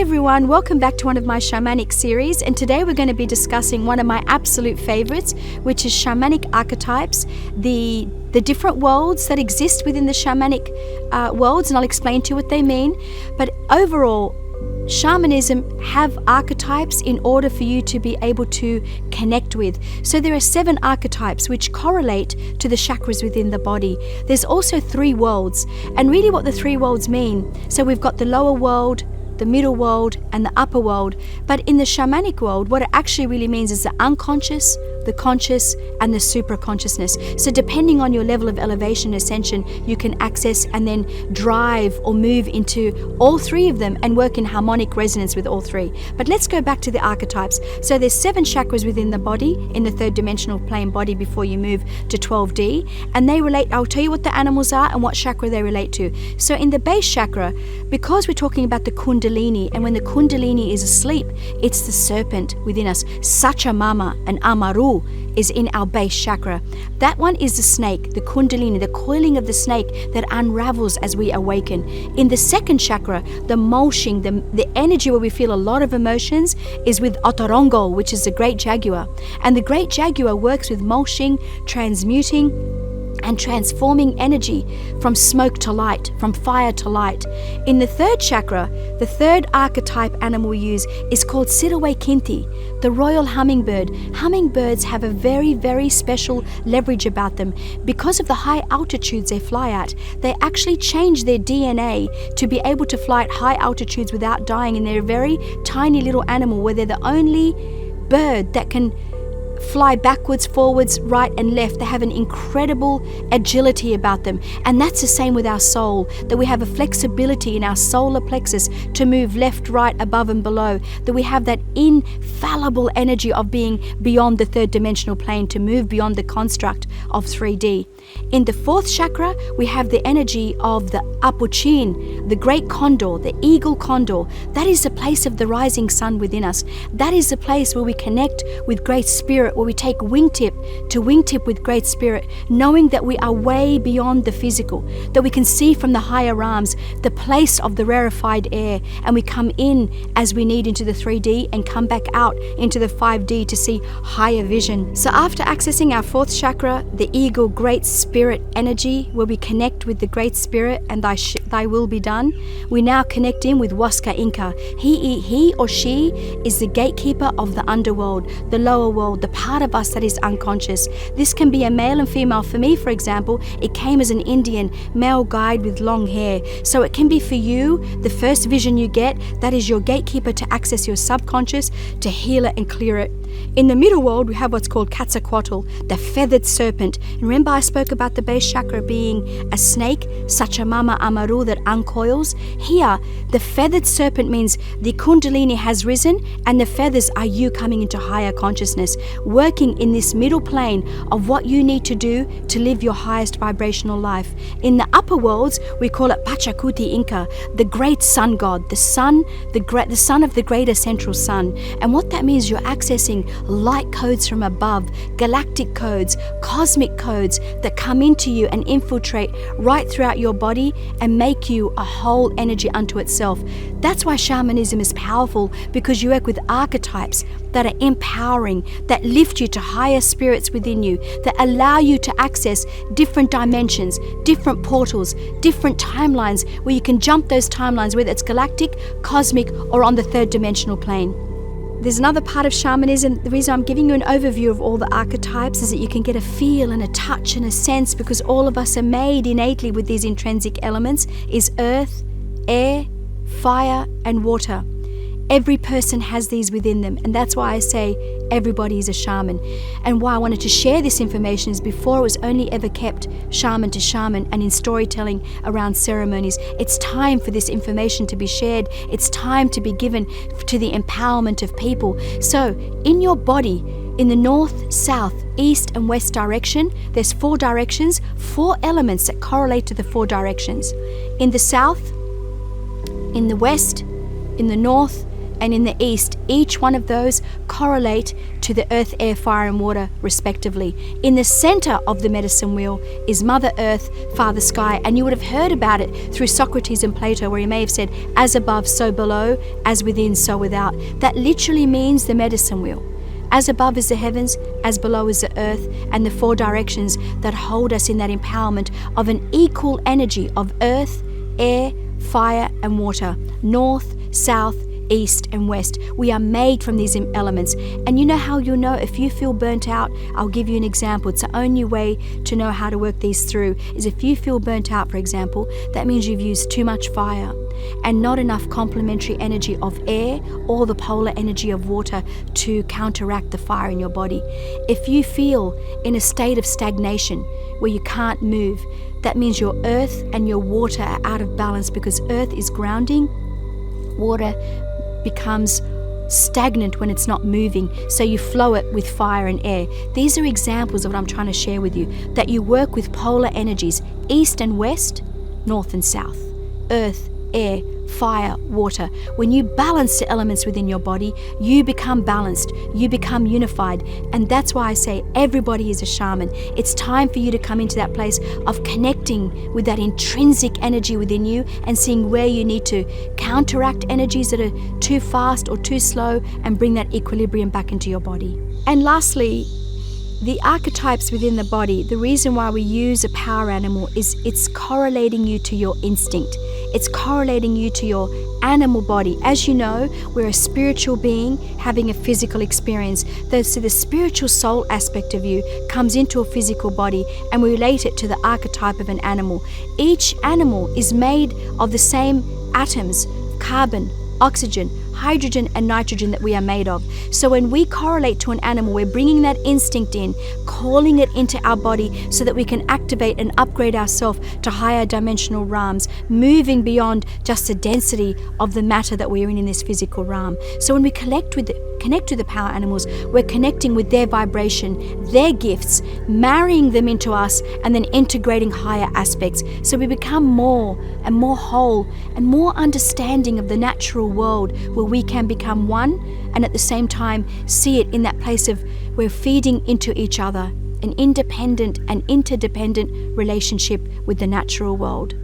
everyone, welcome back to one of my shamanic series, and today we're going to be discussing one of my absolute favorites, which is shamanic archetypes, the different worlds that exist within the shamanic worlds, and I'll explain to you what they mean. But overall, shamanism have archetypes in order for you to be able to connect with. So there are 7 archetypes which correlate to the chakras within the body. There's also 3 worlds, and really what the 3 worlds mean, so we've got the lower world, the middle world, and the upper world. But in the shamanic world, what it actually really means is the unconscious, the conscious, and the super consciousness. So depending on your level of elevation and ascension, you can access and then drive or move into all 3 of them and work in harmonic resonance with all 3. But let's go back to the archetypes. So there's 7 chakras within the body, in the 3rd dimensional plane body, before you move to 12D, and they relate, I'll tell you what the animals are and what chakra they relate to. So in the base chakra, because we're talking about the kundalini, and when the kundalini is asleep, it's the serpent within us. Sachamama and Amaru is in our base chakra. That one is the snake, the kundalini, the coiling of the snake that unravels as we awaken. In the 2nd chakra, the mulching, the energy where we feel a lot of emotions, is with Otorongo, which is the great jaguar. And the great jaguar works with mulching, transmuting, and transforming energy from smoke to light, from fire to light. In the 3rd chakra, the 3rd archetype animal we use is called Sirawakinti, the royal hummingbird. Hummingbirds have a very, very special leverage about them. Because of the high altitudes they fly at, they actually change their DNA to be able to fly at high altitudes without dying, and they're a very tiny little animal where they're the only bird that can fly backwards, forwards, right and left. They have an incredible agility about them. And that's the same with our soul, that we have a flexibility in our solar plexus to move left, right, above and below, that we have that infallible energy of being beyond the 3rd dimensional plane, to move beyond the construct of 3D. In the 4th chakra, we have the energy of the Apuchin, the great condor, the eagle condor. That is the place of the rising sun within us. That is the place where we connect with Great Spirit, where we take wingtip to wingtip with Great Spirit, knowing that we are way beyond the physical, that we can see from the higher realms the place of the rarefied air, and we come in as we need into the 3D and come back out into the 5D to see higher vision. So after accessing our 4th chakra, the eagle Great Spirit energy, where we connect with the Great Spirit and thy will be done, we now connect in with Waska Inca. He or she is the gatekeeper of the underworld, the lower world, the part of us that is unconscious. This can be a male and female. For me, for example, it came as an Indian male guide with long hair. So it can be for you, the first vision you get, that is your gatekeeper to access your subconscious, to heal it and clear it. In the middle world, we have what's called Quetzalcoatl, the feathered serpent. And remember I spoke about the base chakra being a snake, Sachamama Amaru, that uncoils? Here, the feathered serpent means the kundalini has risen, and the feathers are you coming into higher consciousness, working in this middle plane of what you need to do to live your highest vibrational life. In the upper worlds, we call it Pachacuti Inca, the great sun god, the sun of the greater central sun. And what that means, you're accessing light codes from above, galactic codes, cosmic codes that come into you and infiltrate right throughout your body and make you a whole energy unto itself. That's why shamanism is powerful, because you work with archetypes that are empowering, that lift you to higher spirits within you, that allow you to access different dimensions, different portals, different timelines, where you can jump those timelines, whether it's galactic, cosmic, or on the 3rd dimensional plane. There's another part of shamanism. The reason I'm giving you an overview of all the archetypes is that you can get a feel and a touch and a sense, because all of us are made innately with these intrinsic elements, is earth, air, fire, and water. Every person has these within them, and that's why I say everybody is a shaman. And why I wanted to share this information is before it was only ever kept shaman to shaman and in storytelling around ceremonies. It's time for this information to be shared. It's time to be given to the empowerment of people. So in your body, in the north, south, east and west direction, there's 4 directions, 4 elements that correlate to the 4 directions. In the south, in the west, in the north, and in the east, each one of those correlate to the earth, air, fire, and water, respectively. In the center of the medicine wheel is Mother Earth, Father Sky, and you would have heard about it through Socrates and Plato, where he may have said, as above, so below, as within, so without. That literally means the medicine wheel. As above is the heavens, as below is the earth, and the four directions that hold us in that empowerment of an equal energy of earth, air, fire, and water, north, south, east, and west. We are made from these elements. And you know how you'll know if you feel burnt out? I'll give you an example. It's the only way to know how to work these through is if you feel burnt out, for example, that means you've used too much fire and not enough complementary energy of air or the polar energy of water to counteract the fire in your body. If you feel in a state of stagnation where you can't move, that means your earth and your water are out of balance, because earth is grounding, water becomes stagnant when it's not moving, so you flow it with fire and air. These are examples of what I'm trying to share with you, that you work with polar energies, east and west, north and south, earth, air, fire, water. When you balance the elements within your body, you become balanced, you become unified. And that's why I say everybody is a shaman. It's time for you to come into that place of connecting with that intrinsic energy within you and seeing where you need to counteract energies that are too fast or too slow and bring that equilibrium back into your body. And lastly, the archetypes within the body, the reason why we use a power animal is it's correlating you to your instinct. It's correlating you to your animal body. As you know, we're a spiritual being having a physical experience. So the spiritual soul aspect of you comes into a physical body, and we relate it to the archetype of an animal. Each animal is made of the same atoms, carbon, oxygen, hydrogen and nitrogen that we are made of. So when we correlate to an animal, we're bringing that instinct in, calling it into our body so that we can activate and upgrade ourselves to higher dimensional realms, moving beyond just the density of the matter that we're in this physical realm. So when we connect with the power animals, we're connecting with their vibration, their gifts, marrying them into us, and then integrating higher aspects. So we become more and more whole and more understanding of the natural world, where we can become one and at the same time see it in that place of we're feeding into each other, an independent and interdependent relationship with the natural world.